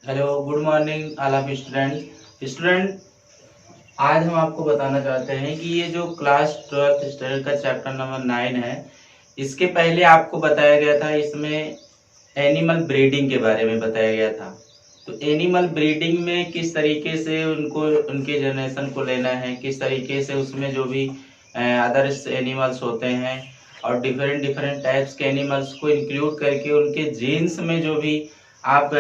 Hello, good morning all of student. आज हम आपको बताना चाहते हैं कि ये जो क्लास 12th स्टैंडर्ड का चैप्टर नंबर 9 है, इसके पहले आपको बताया गया था, इसमें एनिमल ब्रीडिंग के बारे में बताया गया था। तो एनिमल ब्रीडिंग में किस तरीके से उनको उनके जनरेशन को लेना है, किस तरीके से उसमें जो भी अदर्स एनिमल्स होते हैं और डिफरेंट डिफरेंट टाइप्स के एनिमल्स को इंक्लूड करके उनके जीन्स में जो भी आप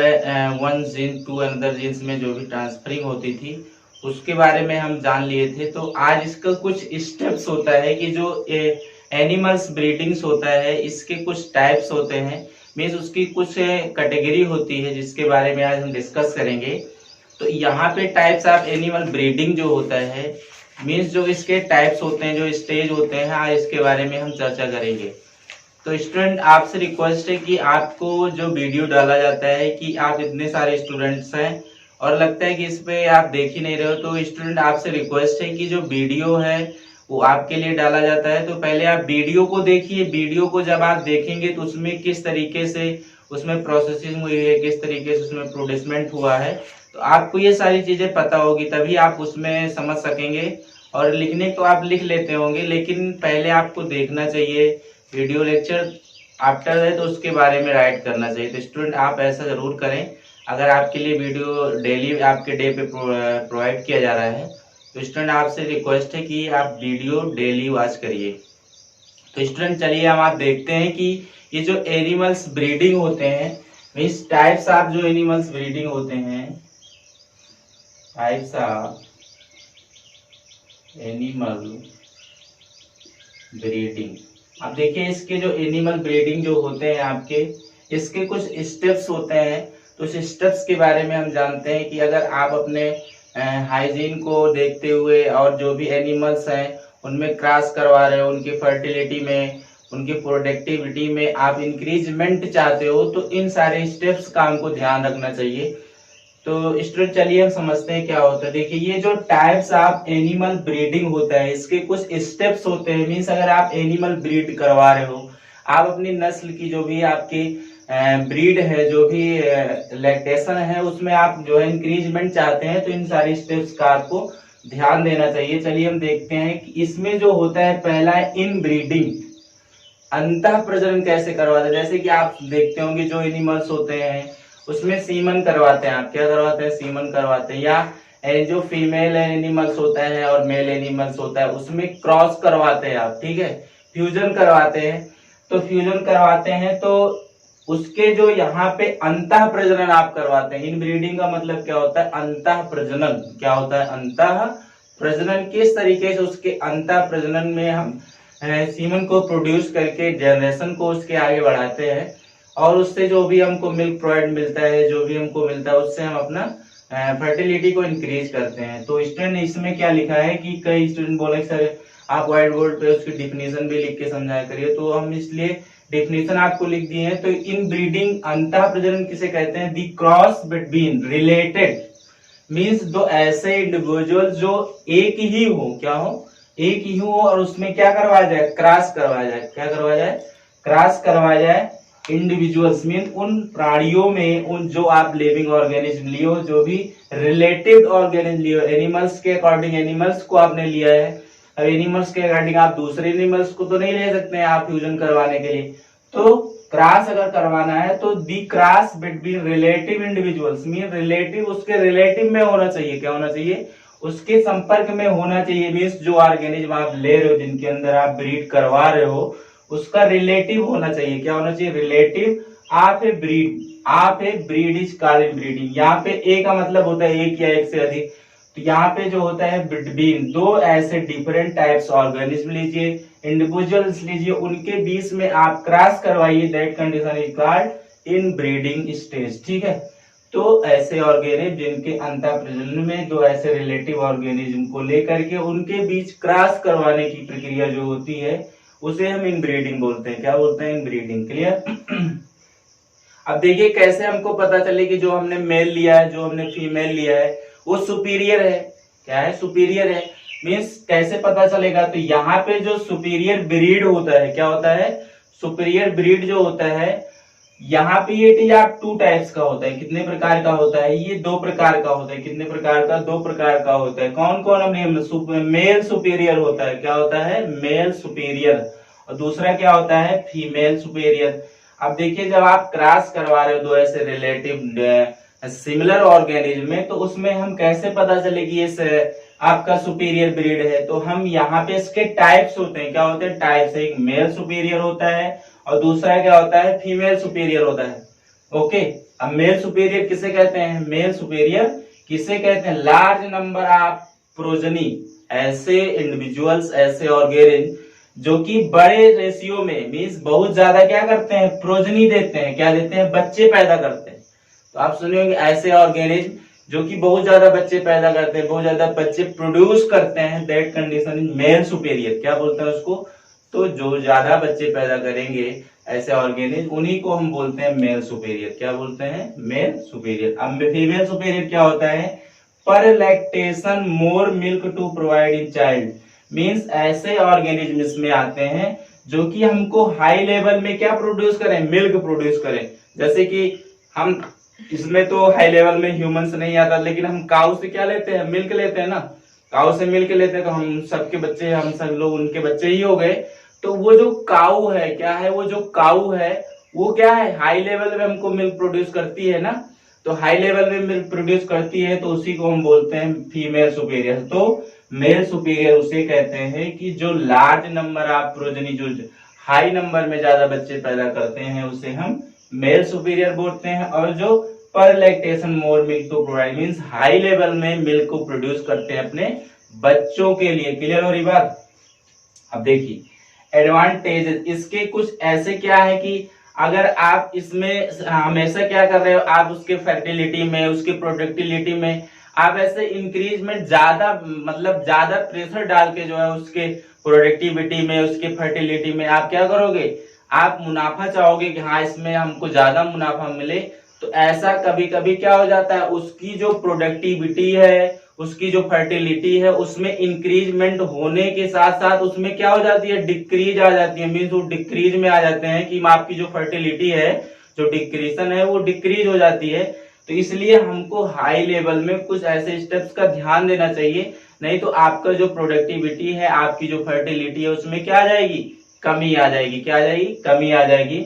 one gene to another genes में जो भी ट्रांसफरिंग होती थी उसके बारे में हम जान लिए थे। तो आज इसका कुछ स्टेप्स होता है कि जो एनिमल्स ब्रीडिंग्स होता है इसके कुछ टाइप्स होते हैं, मीन्स उसकी कुछ कैटेगरी होती है जिसके बारे में आज हम डिस्कस करेंगे। तो यहाँ पे टाइप्स ऑफ एनिमल ब्रीडिंग जो होता है, मीन्स जो इसके टाइप्स होते हैं, जो स्टेज होते हैं, आज इसके बारे में हम चर्चा करेंगे। तो स्टूडेंट, आपसे रिक्वेस्ट है कि आपको जो वीडियो डाला जाता है, कि आप इतने सारे स्टूडेंट्स हैं और लगता है कि इस पे आप देख ही नहीं रहे हो, तो स्टूडेंट आपसे रिक्वेस्ट है कि जो वीडियो है वो आपके लिए डाला जाता है, तो पहले आप वीडियो को देखिए। वीडियो को जब आप देखेंगे तो उसमें किस तरीके से उसमें प्रोसेसिंग हुई है, किस तरीके से उसमें प्रोड्यूसमेंट हुआ है, तो आपको ये सारी चीजें पता होगी, तभी आप उसमें समझ सकेंगे। और लिखने तो आप लिख लेते होंगे, लेकिन पहले आपको देखना चाहिए वीडियो लेक्चर, आफ्टर है तो उसके बारे में राइट करना चाहिए। तो स्टूडेंट, आप ऐसा जरूर करें। अगर आपके लिए वीडियो डेली आपके डे पे प्रोवाइड किया जा रहा है, तो स्टूडेंट आपसे रिक्वेस्ट है कि आप वीडियो डेली वॉच करिए। तो स्टूडेंट, चलिए हम आप देखते हैं कि ये जो एनिमल्स ब्रीडिंग होते हैं, मीन्स टाइप्स ऑफ जो एनिमल्स ब्रीडिंग होते हैं, टाइप्स ऑफ एनिमल ब्रीडिंग। अब देखिए, इसके जो एनिमल ब्रीडिंग जो होते हैं आपके, इसके कुछ स्टेप्स होते हैं। तो उस स्टेप्स के बारे में हम जानते हैं कि अगर आप अपने हाइजीन को देखते हुए और जो भी एनिमल्स हैं उनमें क्रॉस करवा रहे हो, उनकी फर्टिलिटी में, उनकी प्रोडक्टिविटी में आप इंक्रीजमेंट चाहते हो, तो इन सारे स्टेप्स का हमको ध्यान रखना चाहिए। तो स्टूडेंट, चलिए हम समझते हैं क्या होता है। देखिए, ये जो टाइप्स ऑफ एनिमल ब्रीडिंग होता है, इसके कुछ स्टेप्स होते हैं। मीन्स अगर आप एनिमल ब्रीड करवा रहे हो, आप अपनी नस्ल की जो भी आपकी ब्रीड है, जो भी लैक्टेशन है, उसमें आप जो है इंक्रीजमेंट चाहते हैं, तो इन सारी स्टेप्स का आपको ध्यान देना चाहिए। चलिए हम देखते हैं कि इसमें जो होता है, पहला है इन ब्रीडिंग, अंतः प्रजनन कैसे करवाते हैं। जैसे कि आप देखते होंगे जो एनिमल्स होते हैं उसमें सीमन करवाते हैं। आप क्या करवाते हैं? सीमन करवाते हैं। या जो फीमेल एनिमल्स होता है और मेल एनिमल्स होता है उसमें क्रॉस करवाते हैं आप, ठीक है, फ्यूजन करवाते हैं। तो फ्यूजन करवाते हैं तो उसके जो यहाँ पे अंतः प्रजनन आप करवाते हैं। इन ब्रीडिंग का मतलब क्या होता है? अंतः प्रजनन। क्या होता है? अंतः प्रजनन। किस तरीके से उसके अंतः प्रजनन में हम सीमन को प्रोड्यूस करके जनरेशन को उसके आगे बढ़ाते हैं, और उससे जो भी हमको मिल्क प्रोवाइड मिलता है, जो भी हमको मिलता है, उससे हम अपना फर्टिलिटी को इंक्रीज करते हैं। तो स्टूडेंट, इसमें क्या लिखा है कि कई स्टूडेंट बोले सर आप व्हाइट बोर्ड पे उसकी डिफिनेशन भी लिख के समझाया करिए, तो हम इसलिए डिफिनेशन आपको लिख दिए हैं। तो इन ब्रीडिंग, अंतः प्रजनन किसे कहते हैं? दी क्रॉस बिटवीन रिलेटेड, मीन्स दो ऐसे इंडिविजुअल जो एक ही हो, क्या हो? एक ही हो, और उसमें क्या करवाया जाए? क्रॉस करवाया जाए। क्या करवाया जाए? क्रॉस करवाया जाए। इंडिविजुअल्स मीन उन प्राणियों में, उन जो आप लिविंग ऑर्गेनिज्म लियो, जो भी रिलेटेड ऑर्गेनिज्म लियो, एनिमल्स के अकॉर्डिंग एनिमल्स को आपने लिया है। अब एनिमल्स के अकॉर्डिंग आप दूसरे एनिमल्स को तो नहीं ले सकते हैं आप फ्यूजन करवाने के लिए। तो क्रॉस अगर करवाना है तो the cross between relative individuals, mean relative उसके रिलेटिव में होना चाहिए। क्या होना चाहिए? उसके संपर्क में होना चाहिए। मीन्स जो ऑर्गेनिज्म आप ले रहे हो, जिनके अंदर आप ब्रीड करवा रहे हो, उसका रिलेटिव होना चाहिए। क्या होना चाहिए? Relative of a breed. Of a breed is called breeding. यहाँ पे ए का मतलब होता है एक या एक से अधिक। तो यहाँ पे जो होता है बिटवीन, दो ऐसे डिफरेंट टाइप्स ऑर्गेनिज्म लीजिए, इंडिविजुअल्स लीजिए, उनके बीच में आप क्रॉस करवाइए, that condition is called in breeding stage, ठीक है। तो ऐसे ऑर्गेनिज्म जिनके अंतः प्रजनन में दो ऐसे रिलेटिव ऑर्गेनिज्म को लेकर के उनके बीच क्रॉस करवाने की प्रक्रिया जो होती है, उसे हम इनब्रीडिंग बोलते हैं। क्या बोलते हैं? इनब्रीडिंग। क्लियर? अब देखिए कैसे हमको पता चले कि जो हमने मेल लिया है, जो हमने फीमेल लिया है, वो सुपीरियर है। क्या है? सुपीरियर है। मीन्स कैसे पता चलेगा? तो यहाँ पे जो सुपीरियर ब्रीड होता है, क्या होता है? सुपीरियर ब्रीड जो होता है यहाँ पे ये टी आप 2 टाइप्स का होता है। कितने प्रकार का होता है? ये 2 प्रकार का होता है। कितने प्रकार का? 2 प्रकार का होता है। कौन कौन? हमने मेल सुपीरियर होता है। क्या होता है? Male superior. और दूसरा क्या होता है? Female superior. अब देखिए, जब आप क्रॉस करवा रहे हो दो ऐसे रिलेटिव सिमिलर ऑर्गेनिज्म में, तो उसमें हम कैसे पता चले कि ये आपका सुपीरियर ब्रीड है? तो हम यहाँ पे इसके टाइप्स होते हैं। क्या होते हैं? टाइप्स। एक मेल सुपीरियर होता है और दूसरा क्या होता है? फीमेल सुपीरियर होता है। ओके, अब मेल सुपीरियर किसे कहते हैं? मेल सुपीरियर किसे कहते हैं? लार्ज नंबर ऑफ प्रोजनी, ऐसे इंडिविजुअल्स, ऐसे ऑर्गेनिज्म जो कि बड़े रेशियो में, मीन्स बहुत ज्यादा क्या करते हैं? प्रोजनी देते हैं। क्या देते हैं? बच्चे पैदा करते हैं। तो आप सुने होंगे ऐसे ऑर्गेनिज्म जो कि बहुत ज्यादा बच्चे पैदा करते हैं, बहुत ज्यादा बच्चे प्रोड्यूस करते हैं, that condition is male superior. क्या बोलते हैं उसको? तो जो ज्यादा बच्चे पैदा करेंगे ऐसे ऑर्गेनिज्म, उन्हीं को हम बोलते हैं मेल सुपीरियर। क्या बोलते हैं? Male superior. अब फीमेल सुपीरियर क्या होता है? Per lactation more milk to provide in child, means ऐसे ऑर्गेनिज्म इसमें आते हैं जो कि हमको हाई लेवल में क्या प्रोड्यूस करें? मिल्क प्रोड्यूस करें। जैसे कि हम इसमें तो हाई लेवल में ह्यूमंस नहीं आता, लेकिन हम काऊ से क्या लेते हैं? मिल्क लेते हैं ना। काऊ से मिल्क लेते हैं, तो हम सबके बच्चे, हम सब लोग उनके बच्चे ही हो गए। तो वो जो काऊ है, क्या है? वो जो काऊ है वो क्या है? हाई लेवल में हमको मिल्क प्रोड्यूस करती है ना। तो हाई लेवल में मिल्क प्रोड्यूस करती है, तो उसी को हम बोलते हैं फीमेल सुपीरियर। तो मेल सुपीरियर उसे कहते हैं कि जो लार्ज नंबर ऑफ प्रोजनी, जो हाई नंबर में ज्यादा बच्चे पैदा करते हैं, उसे हम मेल सुपीरियर बोलते हैं। और जो per lactation more milk to provide, means high level में मिल्क को प्रोड्यूस करते हैं अपने बच्चों के लिए। क्लियर हो रही बात? अब देखिए एडवांटेज इसके कुछ ऐसे क्या है कि अगर आप इसमें हमेशा क्या कर रहे हो, आप उसके फर्टिलिटी में, उसके प्रोडक्टिविटी में आप ऐसे इंक्रीजमेंट ज्यादा, मतलब ज्यादा प्रेशर डाल के जो है उसके प्रोडक्टिविटी में, उसके फर्टिलिटी में आप क्या करोगे? आप मुनाफा चाहोगे कि हाँ इसमें हमको ज्यादा मुनाफा मिले। तो ऐसा कभी कभी क्या हो जाता है, उसकी जो प्रोडक्टिविटी है, उसकी जो फर्टिलिटी है, उसमें इंक्रीजमेंट होने के साथ साथ उसमें क्या हो जाती है? डिक्रीज आ जाती है। मीन्स वो डिक्रीज में आ जाते हैं कि आपकी जो फर्टिलिटी है, जो डिक्रीशन है, वो डिक्रीज हो जाती है। तो इसलिए हमको हाई लेवल में कुछ ऐसे स्टेप्स का ध्यान देना चाहिए, नहीं तो आपका जो प्रोडक्टिविटी है, आपकी जो फर्टिलिटी है, उसमें क्या आ जाएगी? कमी आ जाएगी। क्या आ जाएगी? कमी आ जाएगी।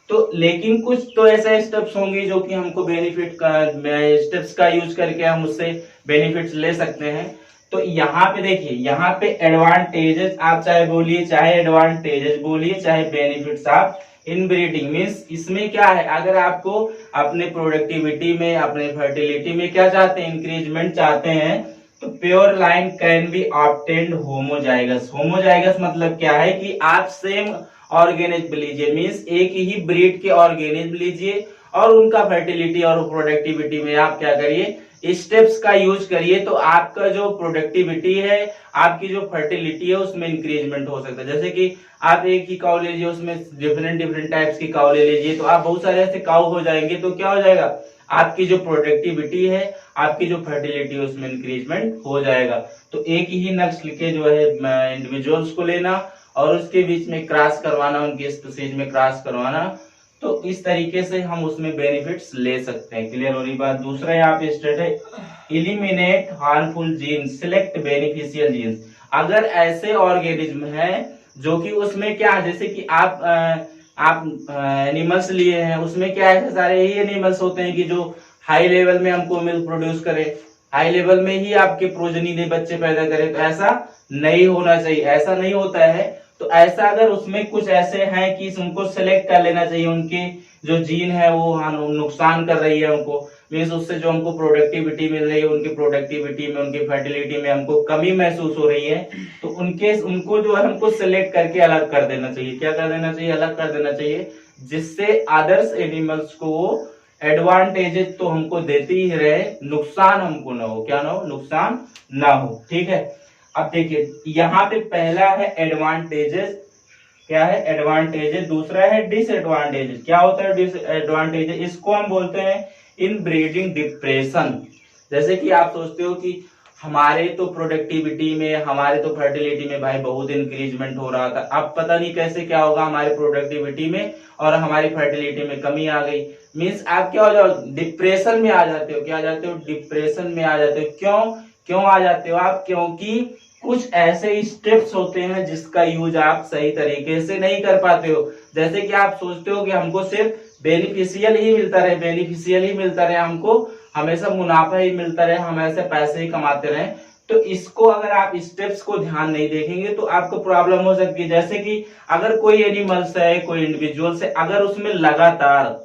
तो लेकिन कुछ तो ऐसे स्टेप्स होंगे जो कि हमको बेनिफिट का, स्टेप्स का यूज करके हम उससे बेनिफिट्स ले सकते हैं। तो यहाँ पे देखिए, यहाँ पे एडवांटेजेस आप चाहे बोलिए, चाहे एडवांटेजेस बोलिए, चाहे बेनिफिट्स आप इनब्रीडिंग, मीन्स इसमें क्या है? अगर आपको अपने प्रोडक्टिविटी में, अपने फर्टिलिटी में क्या चाहते हैं? इंक्रीजमेंट चाहते हैं, तो pure line can be obtained homozygous. Homozygous मतलब क्या है कि आप सेम ऑर्गेनिज्म लीजिए, मीन्स एक ही ब्रीड के ऑर्गेनिज्म लीजिए और उनका फर्टिलिटी और प्रोडक्टिविटी में आप क्या करिए? स्टेप्स का यूज करिए। तो आपका जो प्रोडक्टिविटी है, आपकी जो फर्टिलिटी है, उसमें इंक्रीजमेंट हो सकता है। जैसे कि आप एक ही काऊ लीजिए, उसमें डिफरेंट डिफरेंट टाइप्स की काऊ ले लीजिए, तो आप बहुत सारे ऐसे काऊ हो जाएंगे, तो क्या हो जाएगा? आपकी जो प्रोडक्टिविटी है, आपकी जो फर्टिलिटी है, उसमें इंक्रीजमेंट हो जाएगा। तो एक ही नस्ल के जो है इंडिविजुअल्स को लेना और उसके बीच में क्रॉस करवाना, उनकी स्पीशीज में क्रॉस करवाना, तो इस तरीके से हम उसमें बेनिफिट्स ले सकते हैं। क्लियर हो रही बात? दूसरा यहाँ पे स्टेट है eliminate harmful gene, select beneficial gene. अगर ऐसे ऑर्गेनिज्म है जो कि उसमें क्या है, जैसे कि आप एनिमल्स लिए हैं, उसमें क्या है, सारे ही एनिमल्स होते हैं कि जो हाई लेवल में हमको मिल्क प्रोड्यूस करे, हाई लेवल में ही आपके प्रोजनी दे, बच्चे पैदा करे। तो ऐसा नहीं होना चाहिए, ऐसा नहीं होता है। तो ऐसा अगर उसमें कुछ ऐसे हैं कि उनको सिलेक्ट कर लेना चाहिए, उनके जो जीन है वो नुकसान कर रही है उनको, मीन्स उससे जो हमको प्रोडक्टिविटी मिल रही है, उनकी प्रोडक्टिविटी में, उनकी फर्टिलिटी में हमको कमी महसूस हो रही है, तो उनको जो है हमको सिलेक्ट करके अलग कर देना चाहिए। क्या कर देना चाहिए? अलग कर देना चाहिए, जिससे अदर्स एनिमल्स को एडवांटेजेस तो हमको देती ही रहे, नुकसान हमको ना हो। क्या ना हो? नुकसान ना हो। ठीक है। अब देखिए यहाँ पे पहला है एडवांटेजेस। क्या है? एडवांटेजेस। दूसरा है डिसएडवांटेजेस। क्या होता है डिसएडवांटेजेस? इसको हम बोलते हैं इन ब्रीडिंग डिप्रेशन। जैसे कि आप सोचते हो कि हमारे तो प्रोडक्टिविटी में, हमारे तो फर्टिलिटी में भाई बहुत इंक्रीजमेंट हो रहा था। अब पता नहीं कैसे क्या होगा हमारे प्रोडक्टिविटी में और हमारी फर्टिलिटी में कमी आ गई। मीन्स आप क्या हो जाओ, डिप्रेशन में आ जाते हो। क्या आ जाते हो? डिप्रेशन में आ जाते हो। क्यों क्यों आ जाते हो आप? क्योंकि कुछ ऐसे स्टेप्स होते हैं जिसका यूज आप सही तरीके से नहीं कर पाते हो। जैसे कि आप सोचते हो कि हमको सिर्फ बेनिफिशियल ही मिलता रहे, बेनिफिशियल ही मिलता रहे, हमको हमेशा मुनाफा ही मिलता रहे, हम ऐसे पैसे ही कमाते रहे। तो इसको अगर आप स्टेप्स को ध्यान नहीं देखेंगे तो आपको प्रॉब्लम हो सकती है। जैसे कि अगर कोई एनिमल्स है, कोई इंडिविजुअल्स है, अगर उसमें लगातार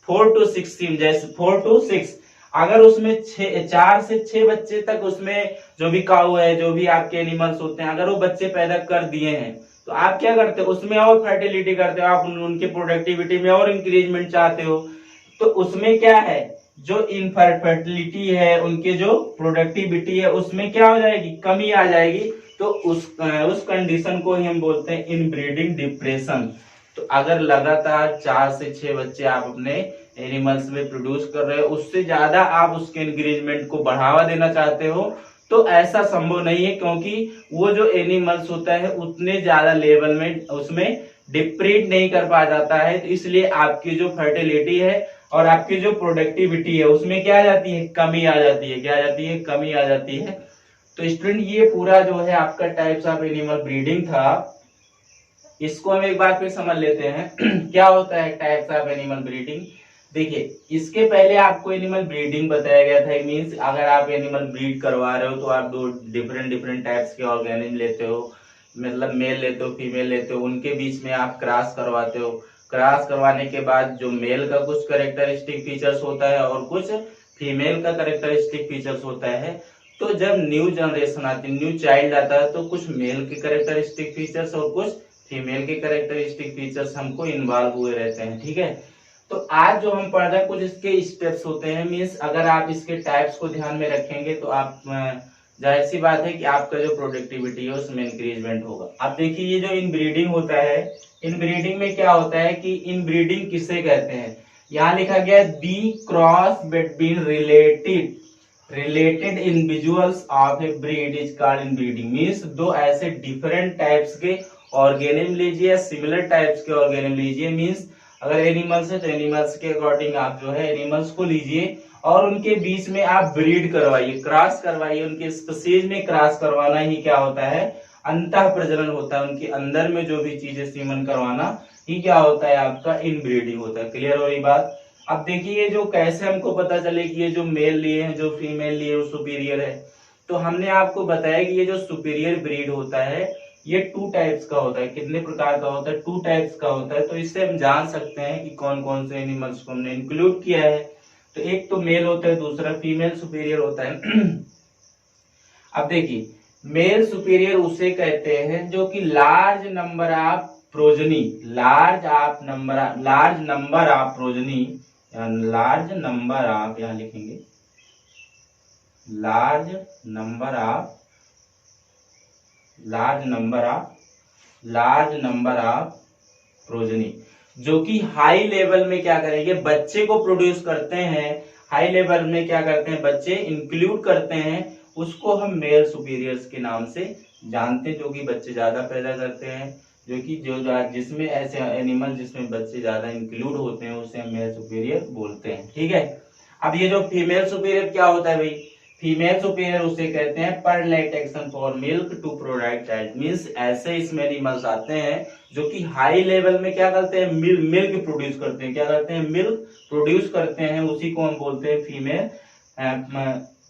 4 to 16, जैसे 4 to 6, अगर उसमें 4 से 6 बच्चे तक उसमें जो भी काऊ है, जो भी आपके एनिमल्स होते हैं, अगर वो बच्चे पैदा कर दिए हैं तो आप क्या करते हो? उसमें और फर्टिलिटी करते हो, आप उनकी प्रोडक्टिविटी में और इंक्रीजमेंट चाहते हो। तो उसमें क्या है, जो इनफर्टिलिटी है, उनके जो प्रोडक्टिविटी है, उसमें क्या हो जाएगी? कमी आ जाएगी। तो उस कंडीशन को ही हम बोलते हैं इनब्रीडिंग डिप्रेशन। तो अगर लगातार 4 से 6 बच्चे आप अपने एनिमल्स में प्रोड्यूस कर रहे हो, उससे ज्यादा आप उसके इंक्रीजमेंट को बढ़ावा देना चाहते हो, तो ऐसा संभव नहीं है, क्योंकि वो जो एनिमल्स होता है उतने ज्यादा लेवल में उसमें डिप्रीड नहीं कर पा जाता है। तो इसलिए आपकी जो फर्टिलिटी है और आपकी जो प्रोडक्टिविटी है उसमें क्या आ जाती है? कमी आ जाती है। क्या आ जाती है? कमी आ जाती है। तो स्टूडेंट, ये पूरा जो है आपका टाइप्स ऑफ एनिमल ब्रीडिंग था। इसको हम एक बार फिर समझ लेते हैं क्या होता है टाइप्स ऑफ एनिमल ब्रीडिंग। देखिए, इसके पहले आपको एनिमल ब्रीडिंग बताया गया था। मींस अगर आप एनिमल ब्रीड करवा रहे हो तो आप दो डिफरेंट टाइप्स के ऑर्गेनिज्म लेते हो, मतलब मेल लेते हो, फीमेल लेते हो, उनके बीच में आप क्रॉस करवाते हो। क्रॉस करवाने के बाद जो मेल का कुछ कैरेक्टरिस्टिक फीचर्स होता है और कुछ फीमेल का कैरेक्टरिस्टिक फीचर्स होता है। तो जब न्यू जनरेशन आती है, न्यू चाइल्ड आता है, तो कुछ मेल के कैरेक्टरिस्टिक फीचर्स और कुछ फीमेल के कैरेक्टरिस्टिक फीचर्स हमको इन्वॉल्व हुए रहते हैं। ठीक है, तो आज जो हम पढ़ रहे हैं कुछ इसके स्टेप्स होते हैं। मीन्स अगर आप इसके टाइप्स को ध्यान में रखेंगे तो आप जाहिर सी बात है कि आपका जो प्रोडक्टिविटी है उसमें इंक्रीजमेंट होगा। अब देखिए, ये जो इनब्रीडिंग होता है, इनब्रीडिंग में क्या होता है कि इनब्रीडिंग किसे कहते हैं? यहाँ लिखा गया है the cross between related individuals of a breed is called inbreeding. Means दो ऐसे डिफरेंट टाइप्स के ऑर्गेनिज्म लीजिए या सिमिलर टाइप्स के ऑर्गेनिज्म लीजिए। मीन्स अगर एनिमल्स है तो एनिमल्स के अकॉर्डिंग आप जो है एनिमल्स को लीजिए और उनके बीच में आप ब्रीड करवाइए, क्रॉस करवाइए। उनके स्पीशीज में क्रॉस करवाना ही क्या होता है? अंतः प्रजनन होता है। उनके अंदर में जो भी चीजें सीमन करवाना ही क्या होता है? आपका इनब्रीडिंग होता है। क्लियर हो रही बात? अब देखिए, जो कैसे हमको पता चले कि ये जो मेल लिए हैं, जो फीमेल लिए वो सुपीरियर है। तो हमने आपको बताया कि ये जो सुपीरियर ब्रीड होता है ये 2 टाइप्स का होता है। कितने प्रकार का होता है? 2 टाइप्स का होता है। तो इससे हम जान सकते हैं कि कौन कौन से एनिमल्स को हमने इंक्लूड किया है। तो एक तो मेल होता है, दूसरा फीमेल सुपीरियर होता है। अब देखिए, मेल सुपीरियर उसे कहते हैं जो कि large number of progeny, large number of progeny, large number of, यहां लिखेंगे लार्ज नंबर ऑफ प्रोजनी, जो कि हाई लेवल में क्या करेंगे? बच्चे को प्रोड्यूस करते हैं। हाई लेवल में क्या करते हैं? बच्चे इंक्लूड करते हैं। उसको हम मेल सुपीरियर्स के नाम से जानते हैं, जो कि बच्चे ज्यादा पैदा करते हैं। जो कि जिसमें ऐसे एनिमल जिसमें बच्चे ज्यादा इंक्लूड होते हैं उसे हम मेल सुपीरियर बोलते हैं। ठीक है, अब ये जो फीमेल सुपीरियर क्या होता है भाई? फीमेल सुपीरियर उसे कहते हैं per lactation for milk to provide child. Means ऐसे इसमें एनिमल्स आते हैं जो कि हाई लेवल में क्या करते हैं? मिल्क प्रोड्यूस करते हैं। क्या करते हैं? मिल्क प्रोड्यूस करते हैं। उसी को हम बोलते हैं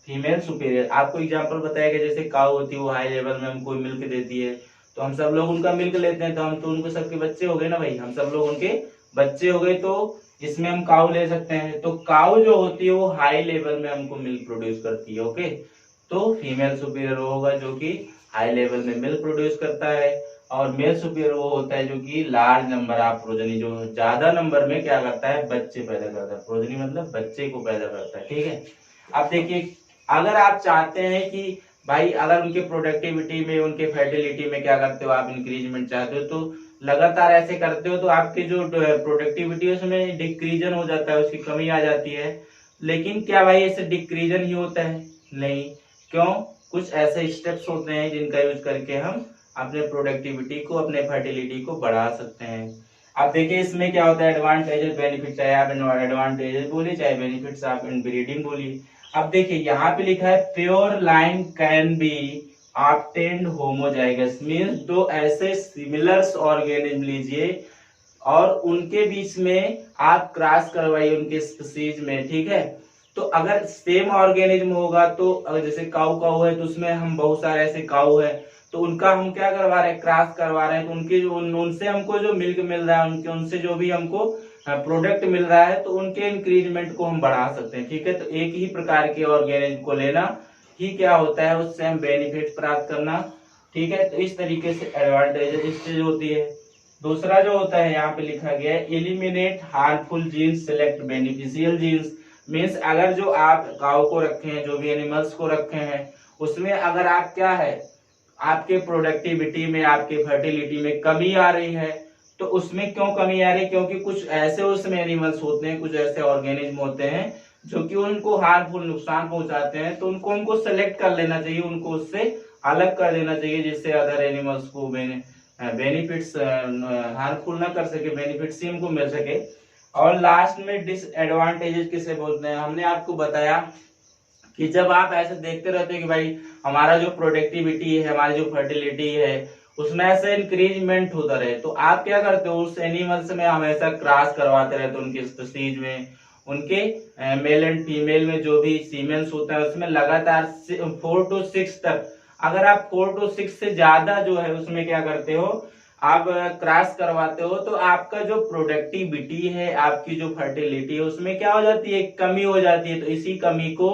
फीमेल सुपीरियर। आपको एग्जांपल बताया गया, जैसे काऊ होती है वो हाई लेवल में हमको मिल्क देती है, तो हम सब लोग उनका मिल्क लेते हैं, तो हम तो उनको सबके बच्चे हो गए ना भाई, हम सब लोग उनके बच्चे हो गए। तो इसमें हम काऊ ले सकते हैं। तो काऊ जो होती है वो हाई लेवल में हमको मिल्क प्रोड्यूस करती है। ओके, तो फीमेल सुपीरियर होगा जो कि हाई लेवल में मिल्क प्रोड्यूस करता है, और मेल सुपीरियर वो होता है जो कि लार्ज नंबर ऑफ प्रोजनी, जो ज्यादा नंबर में क्या करता है? बच्चे पैदा करता है। प्रोजनी मतलब बच्चे को पैदा करता है। ठीक है, अब देखिए, अगर आप चाहते हैं कि भाई अगर उनके प्रोडक्टिविटी में, उनके फर्टिलिटी में क्या करते हो आप? इंक्रीजमेंट चाहते हो, तो लगातार ऐसे करते हो तो आपकी जो प्रोडक्टिविटी है उसमें डिक्रीजन हो जाता है, उसकी कमी आ जाती है। लेकिन क्या भाई ऐसे डिक्रीजन ही होता है? नहीं। क्यों? कुछ ऐसे स्टेप्स होते हैं जिनका यूज करके हम अपने प्रोडक्टिविटी को, अपने फर्टिलिटी को बढ़ा सकते हैं। अब देखिए इसमें क्या होता है, एडवांटेजेस बेनिफिट, चाहे आप एडवांटेजेस बोलिए चाहे बेनिफिट्स आप इनब्रीडिंग बोलिए। अब देखिए यहाँ पे लिखा है pure line can be obtained homozygous, means दो ऐसे सिमिलर ऑर्गेनिज्म लीजिए और उनके बीच में आप क्रॉस करवाइए उनके स्पीशीज में, ठीक है। तो अगर सेम ऑर्गेनिज्म होगा तो अगर जैसे काऊ काऊ है तो उसमें हम बहुत सारे ऐसे काऊ है तो उनका हम क्या करवा रहे हैं, क्रॉस करवा रहे हैं, तो उनके जो उनसे हमको जो मिल्क मिल रहा है, उनके उनसे जो भी हमको प्रोडक्ट मिल रहा है तो उनके इंक्रीजमेंट को हम बढ़ा सकते हैं, ठीक है। तो एक ही प्रकार के ऑर्गेनिज्म को लेना ही क्या होता है, उससे हम बेनिफिट प्राप्त करना, ठीक है। तो इस तरीके से एडवांटेजेस स्टेज होती है। दूसरा जो होता है यहाँ पे लिखा गया है eliminate harmful genes select beneficial genes, means अगर जो आप काऊ को रखे हैं, जो भी एनिमल्स को रखे हैं, उसमें अगर आप क्या है, आपके प्रोडक्टिविटी में, आपके फर्टिलिटी में कमी आ रही है, तो उसमें क्यों कमी आ रही है, क्योंकि कुछ ऐसे उसमें एनिमल्स होते हैं, कुछ ऐसे ऑर्गेनिज्म होते हैं जो कि उनको हार्मफुल नुकसान पहुंचाते हैं, तो उनको सेलेक्ट कर लेना चाहिए, उनको उससे अलग कर देना चाहिए, जिससे अदर एनिमल्स को बेनिफिट्स हार्मफुल ना कर सके, बेनिफिट्स ही उनको मिल सके। और लास्ट में डिसएडवांटेजेस किसे बोलते हैं, हमने आपको बताया कि जब आप ऐसे देखते रहते हो कि भाई हमारा जो प्रोडक्टिविटी है, हमारी जो फर्टिलिटी है, उसमें ऐसे इंक्रीजमेंट होता रहे, तो आप क्या करते हो, उस एनिमल्स में हमेशा क्रॉस करवाते रहते हो, उनके स्पीशीज में, उनके मेल एंड फीमेल में जो भी सीमेंस होता है उसमें लगातार 4 to 6 तक, अगर आप 4 to 6 से ज्यादा जो है उसमें क्या करते हो, आप क्रॉस करवाते हो, तो आपका जो प्रोडक्टिविटी है, आपकी जो फर्टिलिटी है, उसमें क्या हो जाती है, कमी हो जाती है। तो इसी कमी को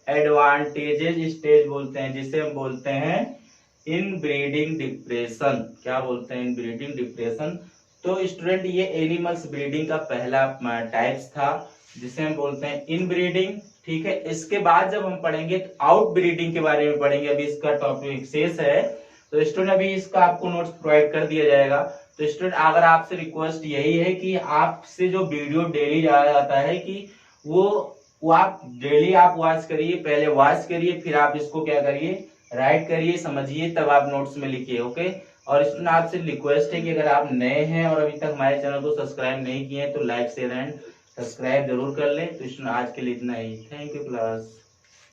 एडवांटेजेस स्टेज बोलते हैं, जिसे हम बोलते हैं इनब्रीडिंग डिप्रेशन। क्या बोलते हैं, इनब्रीडिंग डिप्रेशन। तो स्टूडेंट ये एनिमल्स ब्रीडिंग का पहला टाइप्स था जिसे हम बोलते हैं इनब्रीडिंग, ठीक है। इसके बाद जब हम पढ़ेंगे तो आउट ब्रीडिंग के बारे में पढ़ेंगे, अभी इसका टॉपिक शेष है, तो स्टूडेंट अभी इसका आपको नोट्स प्रोवाइड कर दिया जाएगा। तो स्टूडेंट अगर आपसे रिक्वेस्ट यही है कि आपसे जो वीडियो डेली जाया जाता है कि वो आप डेली आप वॉच करिए, पहले वॉच करिए, फिर आप इसको क्या करिए, राइट करिए, समझिए, तब आप नोट्स में लिखिए, ओके। और स्टूडेंट आपसे रिक्वेस्ट है कि अगर आप नए हैं और अभी तक हमारे चैनल को सब्सक्राइब नहीं किए हैं तो लाइक शेयर एंड सब्सक्राइब जरूर कर लें। तो स्टूडेंट आज के लिए इतना ही, थैंक यू क्लास।